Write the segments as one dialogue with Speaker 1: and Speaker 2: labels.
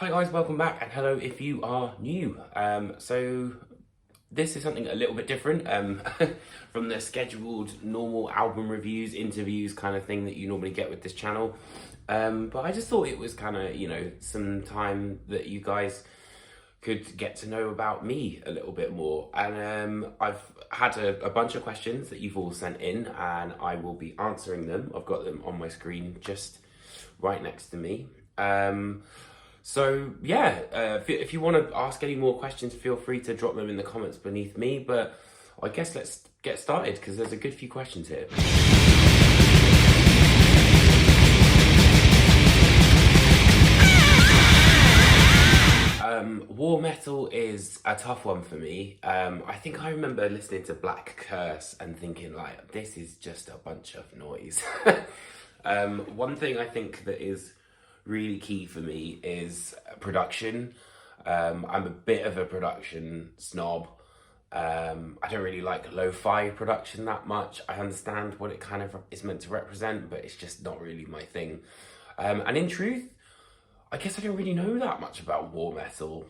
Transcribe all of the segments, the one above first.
Speaker 1: Hi guys, welcome back, and hello if you are new. So this is something a little bit different from the scheduled normal album reviews, interviews kind of thing that you normally get with this channel. But I just thought it was kind of, some time that you guys could get to know about me a little bit more. And I've had a bunch of questions that you've all sent in, and I will be answering them. I've got them on my screen just right next to me. So yeah, if you want to ask any more questions, feel free to drop them in the comments beneath me. But I guess let's get started because there's a good few questions here. War metal is a tough one for me. I think I remember listening to Black Curse and thinking like, this is just a bunch of noise. One thing I think that is really key for me is production. I'm a bit of a production snob. I don't really like lo-fi production that much. I understand what it kind of is meant to represent, but it's just not really my thing. And in truth, I guess I don't really know that much about war metal.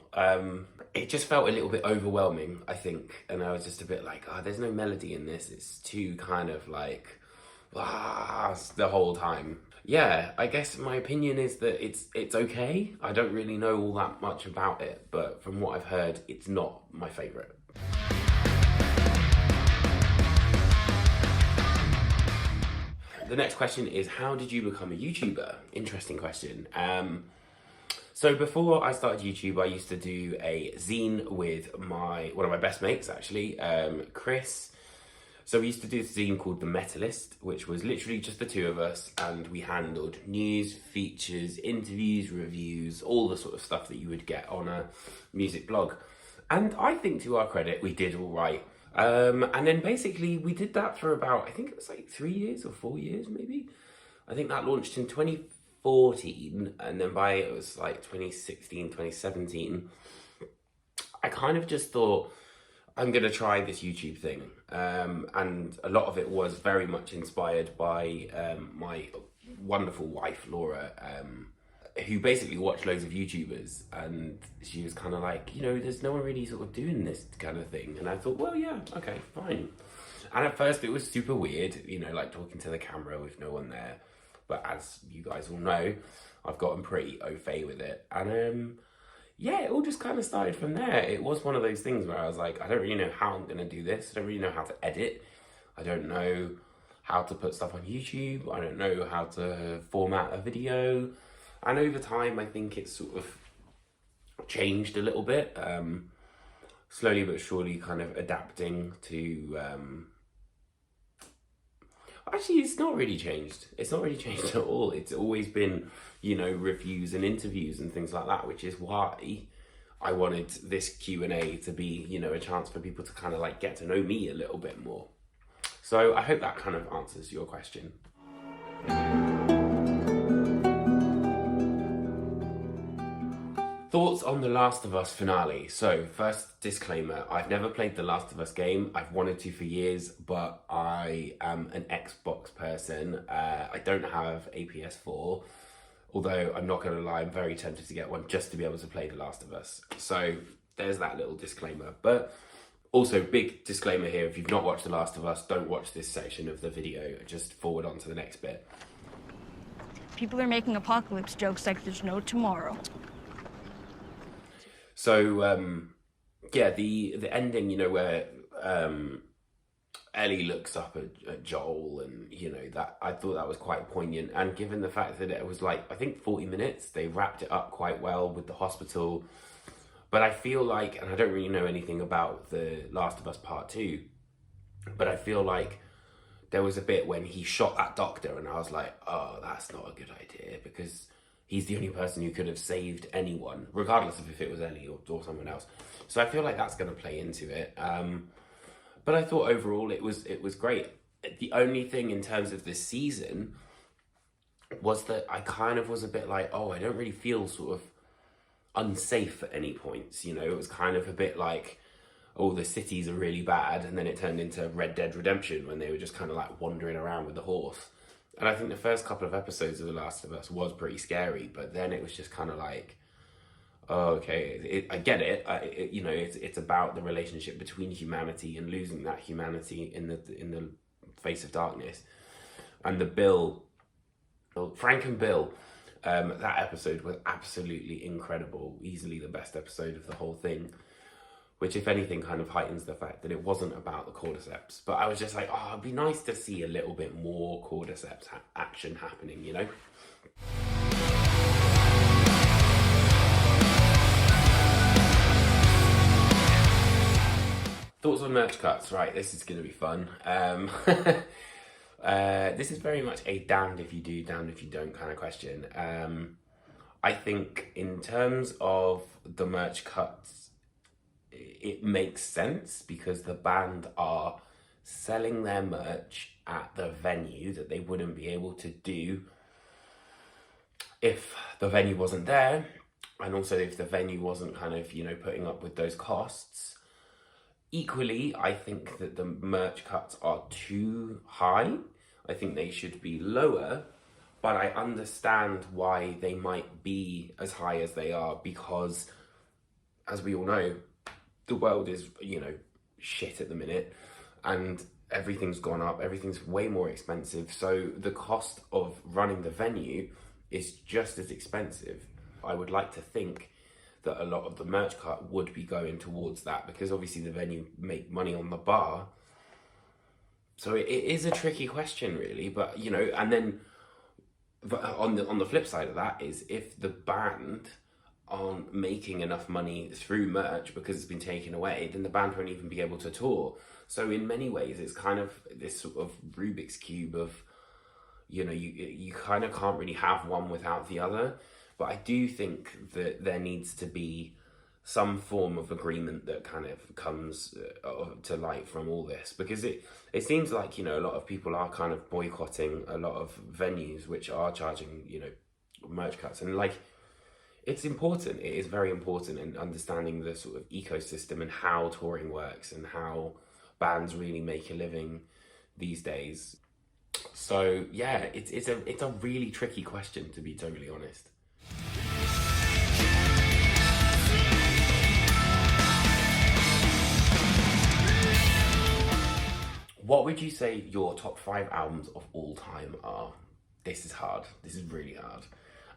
Speaker 1: It just felt a little bit overwhelming, I think. And I was just a bit like, there's no melody in this. It's too kind of like, the whole time. Yeah, I guess my opinion is that it's okay. I don't really know all that much about it, but from what I've heard, it's not my favourite. The next question is, how did you become a YouTuber? Interesting question. So before I started YouTube, I used to do a zine with one of my best mates, actually, Chris. So we used to do a zine called The Metalist, which was literally just the two of us, and we handled news, features, interviews, reviews, all the sort of stuff that you would get on a music blog. And I think, to our credit, we did all right. And then basically we did that for about, I think it was like 3 years or 4 years maybe. I think that launched in 2014, and then by it was like 2016, 2017, I kind of just thought, I'm going to try this YouTube thing. And a lot of it was very much inspired by my wonderful wife, Laura, who basically watched loads of YouTubers. And she was kind of like, there's no one really sort of doing this kind of thing. And I thought, well, yeah, okay, fine. And at first it was super weird, like talking to the camera with no one there. But as you guys all know, I've gotten pretty au fait with it. And yeah, it all just kind of started from there. It was one of those things where I was like, I don't really know how I'm going to do this. I don't really know how to edit. I don't know how to put stuff on YouTube. I don't know how to format a video. And over time, I think it's sort of changed a little bit. Slowly but surely kind of adapting to... Actually, it's not really changed. It's not really changed at all. It's always been, reviews and interviews and things like that, which is why I wanted this Q&A to be, a chance for people to kind of like get to know me a little bit more. So I hope that kind of answers your question. Thoughts on The Last of Us finale. So first disclaimer, I've never played The Last of Us game. I've wanted to for years, but I am an Xbox person. I don't have a PS4, although I'm not going to lie, I'm very tempted to get one just to be able to play The Last of Us. So there's that little disclaimer. But also, big disclaimer here, if you've not watched The Last of Us, don't watch this section of the video. Just forward on to the next bit.
Speaker 2: People are making apocalypse jokes like there's no tomorrow.
Speaker 1: So, yeah, the ending, where Ellie looks up at Joel, and, that I thought that was quite poignant. And given the fact that it was like, I think 40 minutes, they wrapped it up quite well with the hospital. But I feel like, and I don't really know anything about The Last of Us Part 2, but I feel like there was a bit when he shot that doctor, and I was like, oh, that's not a good idea, because he's the only person who could have saved anyone, regardless of if it was Ellie or someone else. So I feel like that's going to play into it. But I thought overall it was great. The only thing in terms of this season was that I kind of was a bit like, I don't really feel sort of unsafe at any points. It was kind of a bit like, the cities are really bad. And then it turned into Red Dead Redemption when they were just kind of like wandering around with the horse. And I think the first couple of episodes of The Last of Us was pretty scary, but then it was just kind of like, oh, okay, I get it. You know, it's about the relationship between humanity and losing that humanity in the face of darkness. And the Frank and Bill, that episode was absolutely incredible. Easily the best episode of the whole thing. Which, if anything, kind of heightens the fact that it wasn't about the cordyceps. But I was just like, oh, it'd be nice to see a little bit more cordyceps action happening, you know? Thoughts on merch cuts? Right, this is going to be fun. This is very much a damned if you do, damned if you don't kind of question. I think in terms of the merch cuts, it makes sense because the band are selling their merch at the venue that they wouldn't be able to do if the venue wasn't there, and also if the venue wasn't kind of, you know, putting up with those costs. Equally, I think that the merch cuts are too high. I think they should be lower, but I understand why they might be as high as they are because, as we all know, the world is, you know, shit at the minute and everything's gone up, everything's way more expensive. So the cost of running the venue is just as expensive. I would like to think that a lot of the merch cut would be going towards that because obviously the venue make money on the bar. So it is a tricky question really, but you know, and then on the flip side of that is if the band aren't making enough money through merch because it's been taken away, then the band won't even be able to tour. So in many ways, it's kind of this sort of Rubik's Cube of, you know, you kind of can't really have one without the other. But I do think that there needs to be some form of agreement that kind of comes to light from all this, because it seems like, you know, a lot of people are kind of boycotting a lot of venues which are charging, you know, merch cuts. And like, it's important. It is very important in understanding the sort of ecosystem and how touring works and how bands really make a living these days. So yeah, it's a really tricky question, to be totally honest. What would you say your top 5 albums of all time are? This is hard. This is really hard.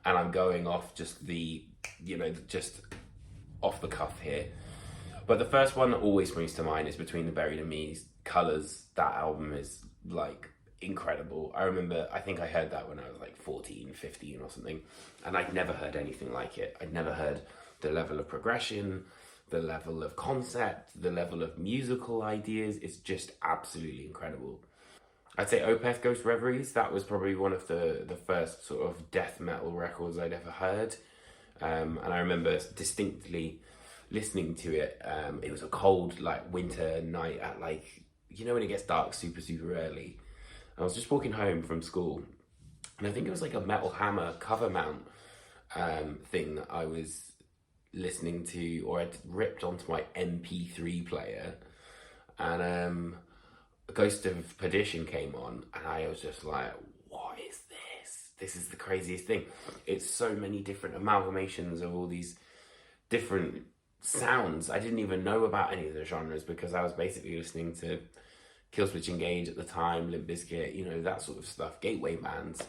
Speaker 1: And I'm going off just the, you know, just off the cuff here. But the first one that always springs to mind is Between the Buried and Me's Colours. That album is like incredible. I remember, I think I heard that when I was like 14, 15 or something. And I'd never heard anything like it. I'd never heard the level of progression, the level of concept, the level of musical ideas. It's just absolutely incredible. I'd say Opeth Ghost Reveries, that was probably one of the first sort of death metal records I'd ever heard. And I remember distinctly listening to it. It was a cold, like, winter night at, like, you know when it gets dark super, super early. I was just walking home from school, and I think it was like a Metal Hammer cover mount thing that I was listening to, or I'd ripped onto my MP3 player, and Ghost of Perdition came on, and I was just like, what is this? This is the craziest thing. It's so many different amalgamations of all these different sounds. I didn't even know about any of the genres because I was basically listening to Killswitch Engage at the time, Limp Bizkit, you know, that sort of stuff, gateway bands.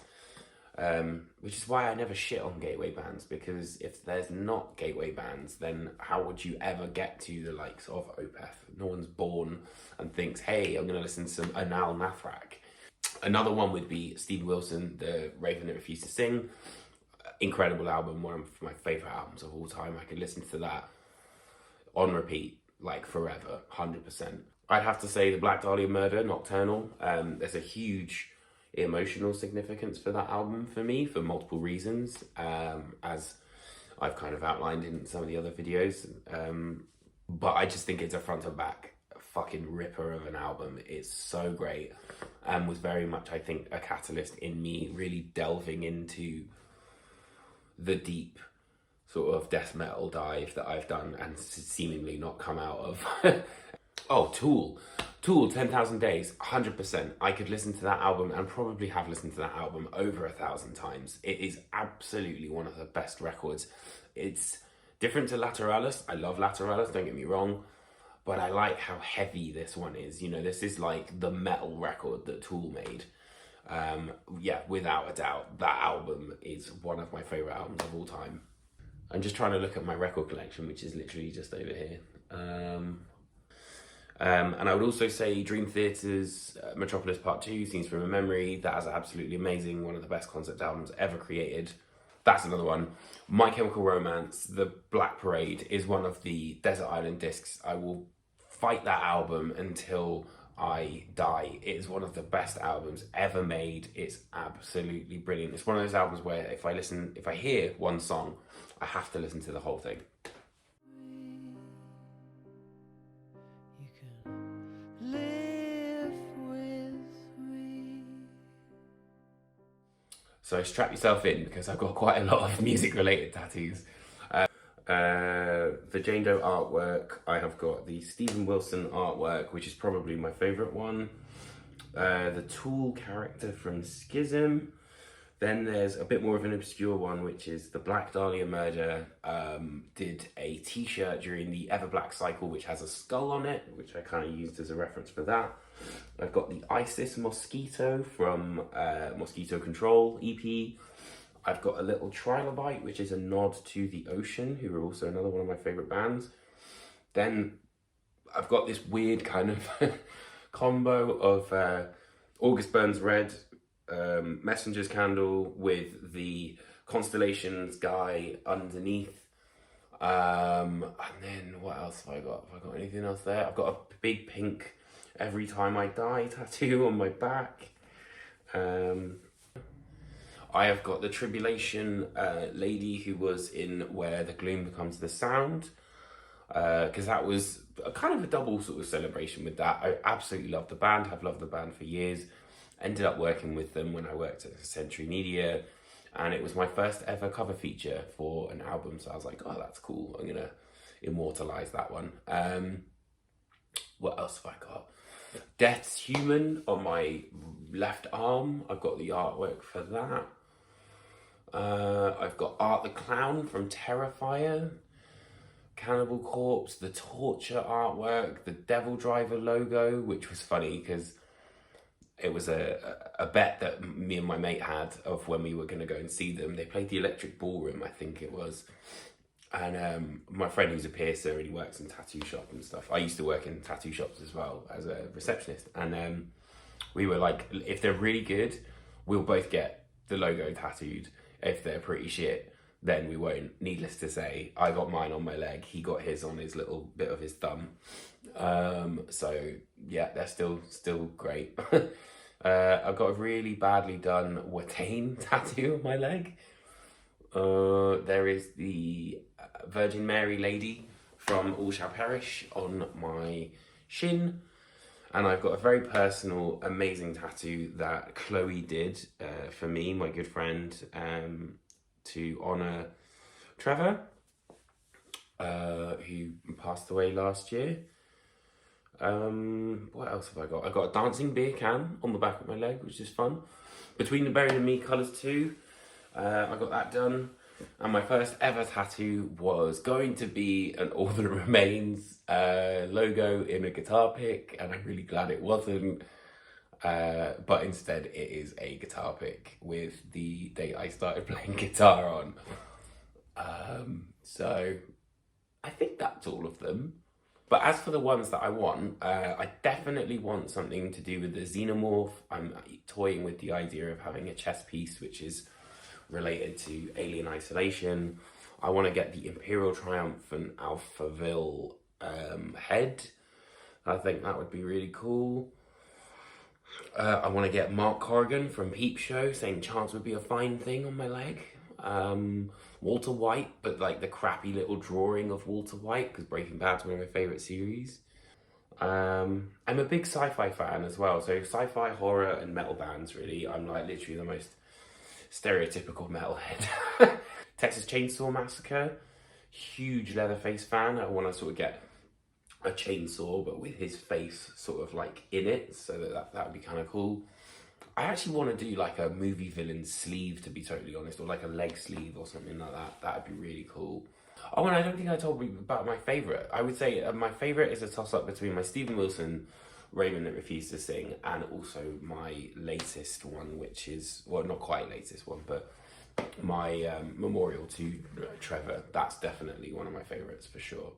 Speaker 1: Which is why I never shit on gateway bands, because if there's not gateway bands, then how would you ever get to the likes of Opeth? No one's born and thinks, hey, I'm going to listen to some Anal Nathrak. Another one would be Steve Wilson, The Raven That Refused to Sing. Incredible album, one of my favourite albums of all time. I could listen to that on repeat, like forever, 100%. I'd have to say the Black Dahlia Murder, Nocturnal. There's a huge emotional significance for that album for me for multiple reasons, as I've kind of outlined in some of the other videos. But I just think it's a front to back fucking ripper of an album. It's so great, and was very much, I think, a catalyst in me really delving into the deep sort of death metal dive that I've done and seemingly not come out of. Oh, Tool, 10,000 Days, 100%. I could listen to that album and probably have listened to that album over 1,000 times. It is absolutely one of the best records. It's Different to Lateralis. I love Lateralis, don't get me wrong. But I like how heavy this one is. You know, this is like the metal record that Tool made. Yeah, without a doubt, that album is one of my favourite albums of all time. I'm just trying to look at my record collection, which is literally just over here. And I would also say Dream Theater's Metropolis Part 2, Scenes from a Memory. That is absolutely amazing. One of the best concept albums ever created. That's another one. My Chemical Romance, The Black Parade, is one of the Desert Island discs. I will fight that album until I die. It is one of the best albums ever made. It's absolutely brilliant. It's one of those albums where if I hear one song, I have to listen to the whole thing. So strap yourself in because I've got quite a lot of music related tattoos. The Jane Doe artwork, I have got the Steven Wilson artwork, which is probably my favourite one. The Tool character from Schism. Then there's a bit more of an obscure one, which is the Black Dahlia Murder. Did a t-shirt during the Ever Black cycle, which has a skull on it, which I kind of used as a reference for that. I've got the Isis Mosquito from Mosquito Control EP. I've got a little Trilobite, which is a nod to The Ocean, who are also another one of my favourite bands. Then I've got this weird kind of combo of August Burns Red Messenger's Candle with the Constellations guy underneath. And then what else have I got? Have I got anything else there? I've got a big pink Every Time I Die tattoo on my back. I have got the Tribulation lady who was in Where the Gloom Becomes the Sound, because that was a kind of a double sort of celebration with that. I absolutely love the band, have loved the band for years. Ended up working with them when I worked at Century Media, and it was my first ever cover feature for an album, so I was like, oh, that's cool, I'm gonna immortalise that one. What else have I got? Death's Human on my left arm, I've got the artwork for that. I've got Art the Clown from Terrifier, Cannibal Corpse, the Torture artwork, the Devil Driver logo, which was funny because it was a bet that me and my mate had of when we were going to go and see them. They played the Electric Ballroom, I think it was. And my friend who's a piercer and he works in tattoo shop and stuff. I used to work in tattoo shops as well as a receptionist. And we were like, if they're really good, we'll both get the logo tattooed. If they're pretty shit, then we won't. Needless to say, I got mine on my leg. He got his on his little bit of his thumb. So yeah, they're still great. I've got a really badly done Watain tattoo on my leg. There is the Virgin Mary lady from All Shall Perish on my shin. And I've got a very personal, amazing tattoo that Chloe did for me, my good friend, to honour Trevor, who passed away last year. What else have I got? I've got a dancing beer can on the back of my leg, which is fun. Between the Buried and Me Colours 2, I got that done. And my first ever tattoo was going to be an All That Remains logo in a guitar pick, and I'm really glad it wasn't. But instead it is a guitar pick with the date I started playing guitar on. So I think that's all of them. But as for the ones that I want, I definitely want something to do with the Xenomorph. I'm toying with the idea of having a chess piece which is related to Alien Isolation. I want to get the Imperial Triumphant Alphaville head. I think that would be really cool. I want to get Mark Corrigan from Peep Show saying Chance would be a fine thing on my leg. Walter White, but like the crappy little drawing of Walter White, because Breaking Bad's one of my favourite series. I'm a big sci-fi fan as well, so sci-fi, horror and metal bands really. I'm like literally the most stereotypical metalhead. Texas Chainsaw Massacre, huge Leatherface fan. I want to sort of get a chainsaw but with his face sort of like in it, so that would be kind of cool. I actually want to do like a movie villain sleeve, to be totally honest, or like a leg sleeve or something like that. That would be really cool. Oh, and I don't think I told you about my favourite. I would say my favourite is a toss-up between my Stephen Wilson, Raymond That Refused to Sing, and also my latest one, which is, well, not quite latest one, but my memorial to Trevor. That's definitely one of my favourites for sure.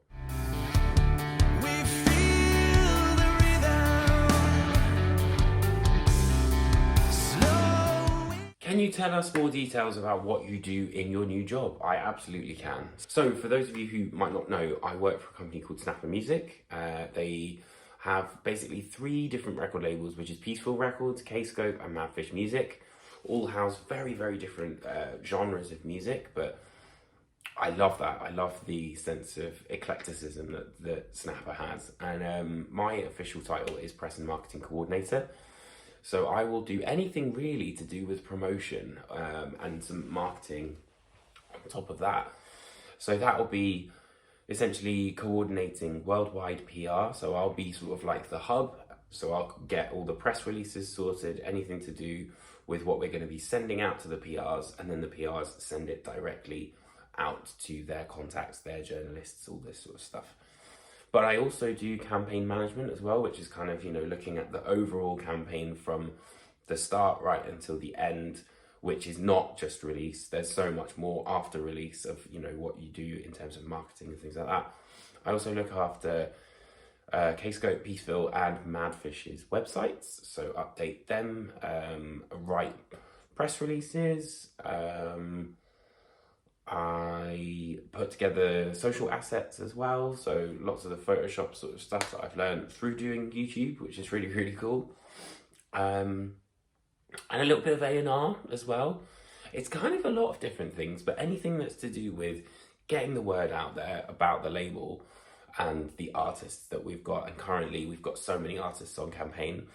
Speaker 1: Can you tell us more details about what you do in your new job? I absolutely can. So for those of you who might not know, I work for a company called Snapper Music. They have basically 3 different record labels, which is Peaceful Records, Kscope and Madfish Music. All house very, very different genres of music, but I love that. I love the sense of eclecticism that Snapper has. And my official title is Press and Marketing Coordinator. So I will do anything really to do with promotion and some marketing on top of that. So that will be essentially coordinating worldwide PR. So I'll be sort of like the hub. So I'll get all the press releases sorted, anything to do with what we're going to be sending out to the PRs, and then the PRs send it directly out to their contacts, their journalists, all this sort of stuff. But I also do campaign management as well, which is kind of, looking at the overall campaign from the start right until the end, which is not just release. There's so much more after release of, what you do in terms of marketing and things like that. I also look after Kscope, Peaceville and Madfish's websites, so update them, write press releases, I put together social assets as well, so lots of the Photoshop sort of stuff that I've learned through doing YouTube, which is really, really cool. And a little bit of A&R as well. It's kind of a lot of different things, but anything that's to do with getting the word out there about the label and the artists that we've got. And currently we've got so many artists on campaign.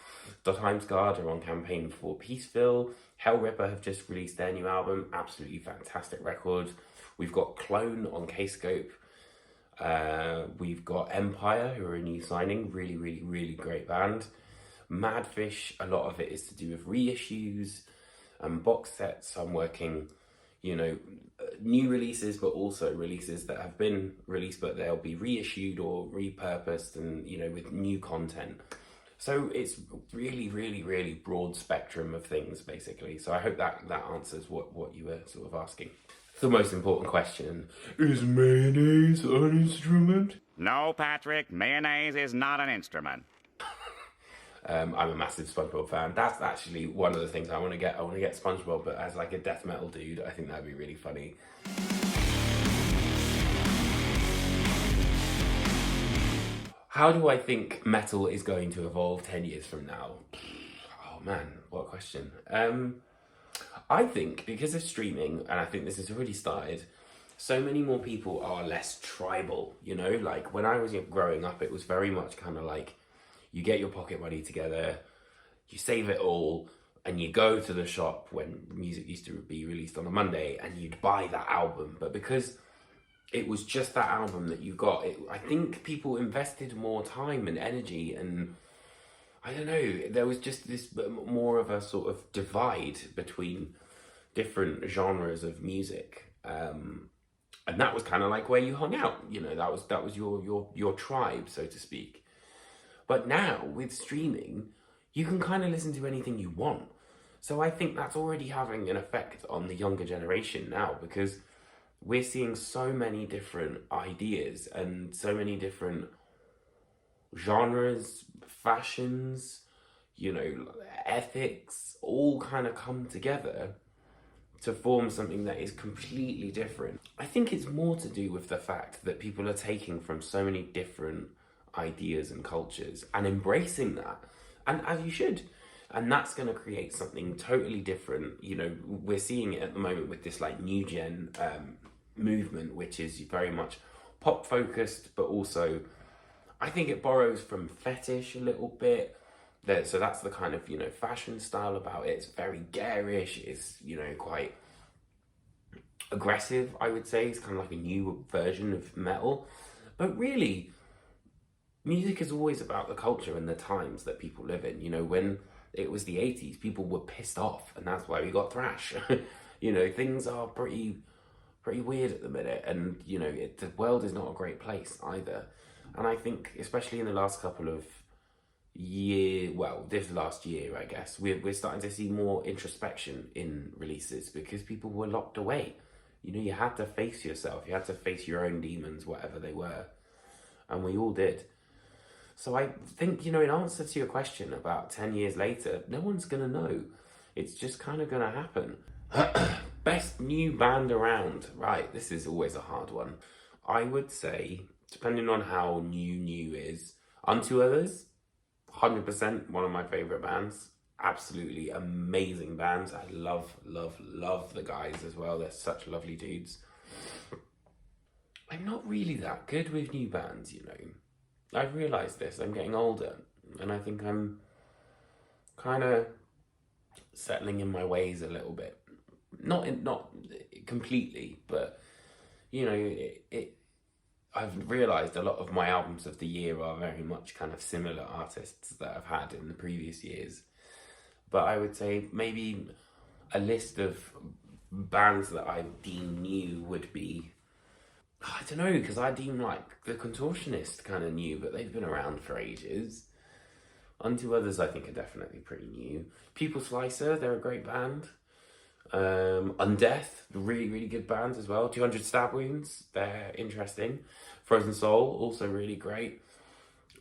Speaker 1: The Times Guard are on campaign for Peaceville. Hell Ripper have just released their new album, absolutely fantastic record. We've got Clone on Kscope. We've got Empire, who are a new signing, really, really, really great band. Madfish, a lot of it is to do with reissues and box sets. I'm working, new releases, but also releases that have been released, but they'll be reissued or repurposed and, with new content. So it's really, really, really broad spectrum of things, basically. So I hope that answers what you were sort of asking. The most important question, is mayonnaise an instrument?
Speaker 3: No, Patrick, mayonnaise is not an instrument.
Speaker 1: I'm a massive SpongeBob fan. That's actually one of the things I want to get. I want to get SpongeBob, but as like a death metal dude. I think that'd be really funny. How do I think metal is going to evolve 10 years from now? Oh man, what a question. I think because of streaming, and I think this has already started, so many more people are less tribal, Like when I was growing up, it was very much kind of like, you get your pocket money together, you save it all, and you go to the shop when music used to be released on a Monday, and you'd buy that album. But because it was just that album that you got, I think people invested more time and energy, and I don't know, there was just this more of a sort of divide between different genres of music. And that was kind of like where you hung out, that was your tribe, so to speak. But now, with streaming, you can kind of listen to anything you want. So I think that's already having an effect on the younger generation now, because we're seeing so many different ideas and so many different genres, fashions, ethics, all kind of come together to form something that is completely different. I think it's more to do with the fact that people are taking from so many different ideas and cultures and embracing that, and as you should, and that's going to create something totally different. We're seeing it at the moment with this like new gen movement, which is very much pop focused, but also I think it borrows from fetish a little bit. So that's the kind of fashion style about it. It's very garish, it's quite aggressive, I would say. It's kind of like a new version of metal, but really music is always about the culture and the times that people live in. When it was the 80s, people were pissed off, and that's why we got thrash. Things are pretty pretty weird at the minute, and you know the world is not a great place either. And I think, especially in the last couple of this last year, I guess we're starting to see more introspection in releases because people were locked away. You know, you had to face yourself, you had to face your own demons, whatever they were, and we all did. So I think, you know, in answer to your question about 10 years later, no one's gonna know. It's just kind of gonna happen. Best new band around. Right, this is always a hard one. I would say, depending on how new is, Unto Others, 100% one of my favourite bands. Absolutely amazing bands. I love the guys as well. They're such lovely dudes. I'm not really that good with new bands, you know. I've realised this. I'm getting older, and I think I'm kind of settling in my ways a little bit. Not completely, but you know, I've realised a lot of my albums of the year are very much kind of similar artists that I've had in the previous years. But I would say maybe a list of bands that I deem new would be, I don't know, because I deem like the Contortionist kind of new, but they've been around for ages. Unto Others, I think, are definitely pretty new. Pupil Slicer, they're a great band. Undeath, really good bands as well. 200 Stab Wounds, they're interesting. Frozen Soul, also really great.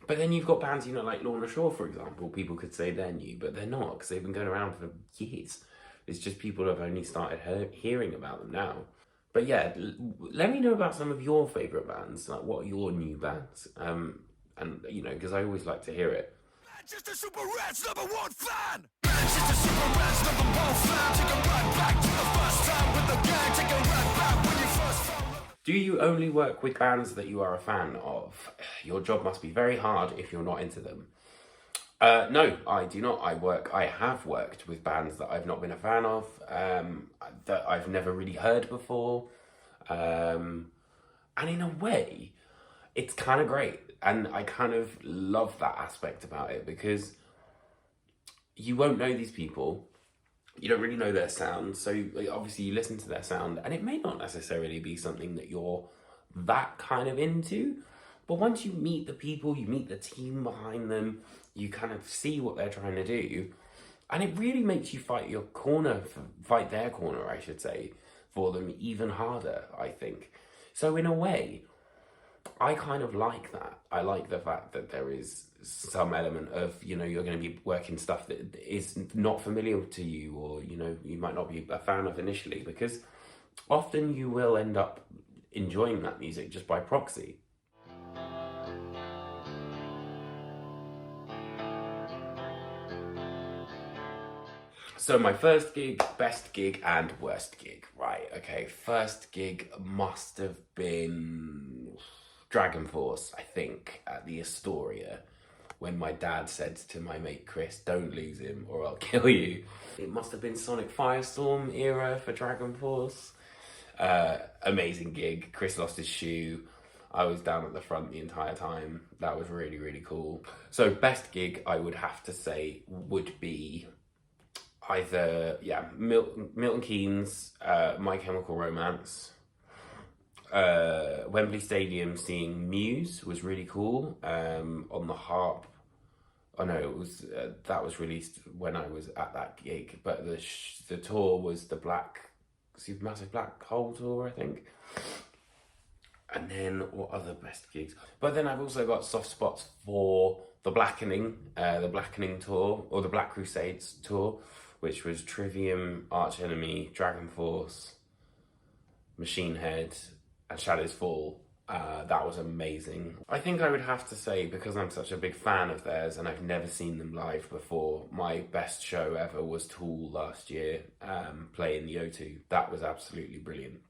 Speaker 1: But then you've got bands, you know, like Lorna Shore, for example. People could say they're new, but they're not, because they've been going around for years. It's just people have only started hearing about them now. But yeah, let me know about some of your favourite bands. Like, what are your new bands? And, you know, because I always like to hear it.
Speaker 4: Manchester Super Reds #1 fan! Manchester Super Reds #1 fan! Take a ride back to the first time with the gang. Take a ride back when you first found.
Speaker 1: Do you only work with bands that you are a fan of? Your job must be very hard if you're not into them. No, I do not. I have worked with bands that I've not been a fan of, that I've never really heard before. And in a way, it's kind of great. And I kind of love that aspect about it, because you won't know these people. You don't really know their sound. So obviously you listen to their sound, and it may not necessarily be something that you're that kind of into. But once you meet the people, you meet the team behind them, you kind of see what they're trying to do. And it really makes you fight their corner, I should say, for them even harder, I think. So in a way, I kind of like that. I like the fact that there is some element of, you know, you're going to be working stuff that is not familiar to you, or, you know, you might not be a fan of initially, because often you will end up enjoying that music just by proxy. So my first gig, best gig, and worst gig. Right, okay, first gig must have been Dragon Force, I think, at the Astoria, when my dad said to my mate Chris, "Don't lose him or I'll kill you." It must have been Sonic Firestorm era for Dragon Force. Amazing gig. Chris lost his shoe. I was down at the front the entire time. That was really cool. So best gig, I would have to say, would be either, Milton Keynes, My Chemical Romance. Wembley Stadium, seeing Muse was really cool. On the harp. Oh no, it was that was released when I was at that gig. But the tour was the Supermassive Black Hole tour, I think. And then what other best gigs? But then I've also got soft spots for the Blackening tour, or the Black Crusades tour, which was Trivium, Arch Enemy, Dragon Force, Machine Head, and Shadows Fall. That was amazing. I think I would have to say, because I'm such a big fan of theirs and I've never seen them live before, my best show ever was Tool last year, playing the O2. That was absolutely brilliant.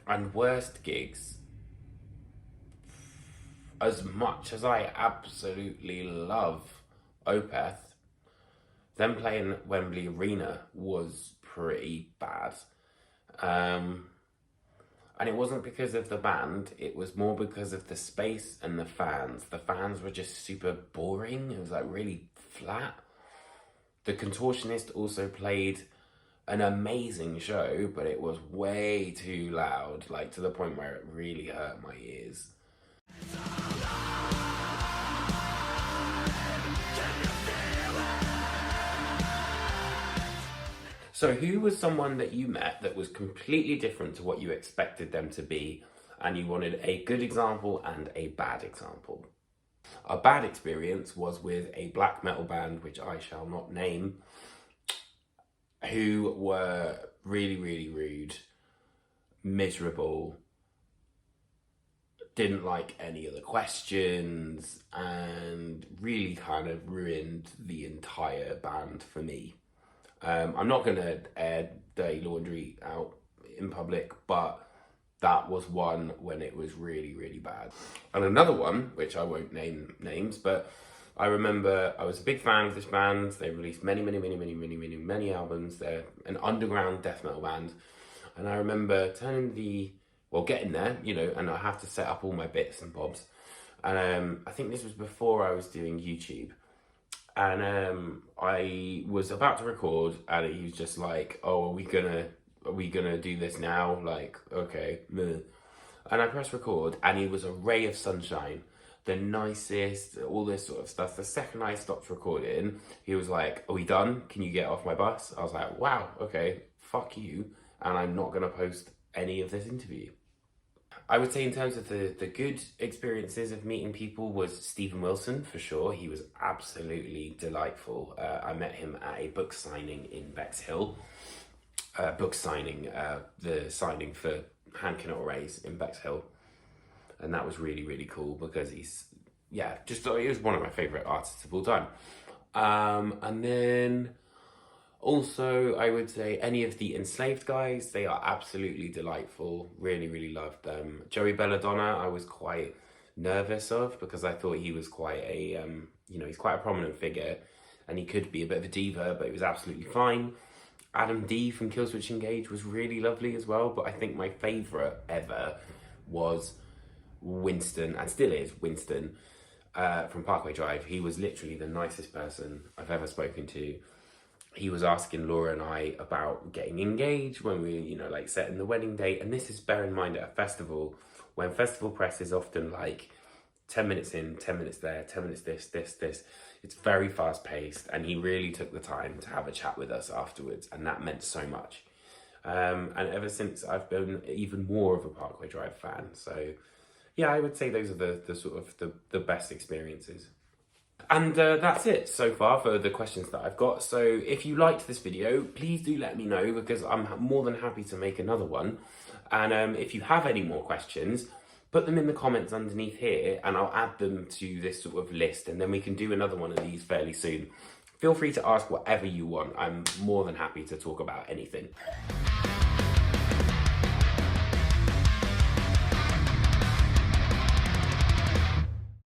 Speaker 1: And worst gigs, as much as I absolutely love Opeth, them playing Wembley Arena was pretty bad. And it wasn't because of the band, it was more because of the space and the fans. The fans were just super boring. It was like really flat. The Contortionist also played an amazing show, but it was way too loud, like to the point where it really hurt my ears. So who was someone that you met that was completely different to what you expected them to be, and you wanted a good example and a bad example? A bad experience was with a black metal band, which I shall not name, who were really, really rude, miserable, didn't like any of the questions, and really kind of ruined the entire band for me. I'm not going to air Dirty Laundry out in public, but that was one when it was really, really bad. And another one, which I won't name names, but I remember I was a big fan of this band. They released many albums. They're an underground death metal band. And I remember getting there, you know, and I have to set up all my bits and bobs. And I think this was before I was doing YouTube. And I was about to record, and he was just like, "Oh, are we gonna do this now?" Like, okay. Meh. And I pressed record, and he was a ray of sunshine, the nicest, all this sort of stuff. The second I stopped recording, he was like, "Are we done? Can you get off my bus?" I was like, "Wow, okay, fuck you," and I'm not gonna post any of this interview. I would say in terms of the good experiences of meeting people was Stephen Wilson, for sure. He was absolutely delightful. I met him at a book signing in Bexhill. The signing for Hand Cannot Raise in Bexhill. And that was really, really cool because he was one of my favourite artists of all time. And then also, I would say any of the Enslaved guys, they are absolutely delightful. Really, really loved them. Joey Belladonna, I was quite nervous of because I thought he was quite he's quite a prominent figure and he could be a bit of a diva, but he was absolutely fine. Adam D from Killswitch Engage was really lovely as well, but I think my favourite ever was Winston, and still is Winston, from Parkway Drive. He was literally the nicest person I've ever spoken to. He was asking Laura and I about getting engaged when we, setting the wedding date. And this is, bear in mind, at a festival, when festival press is often like 10 minutes in, 10 minutes there, 10 minutes this. It's very fast paced. And he really took the time to have a chat with us afterwards. And that meant so much. And ever since, I've been even more of a Parkway Drive fan. So yeah, I would say those are the sort of the best experiences. And that's it so far for the questions that I've got. So if you liked this video, please do let me know because I'm more than happy to make another one. And if you have any more questions, put them in the comments underneath here and I'll add them to this sort of list and then we can do another one of these fairly soon. Feel free to ask whatever you want. I'm more than happy to talk about anything.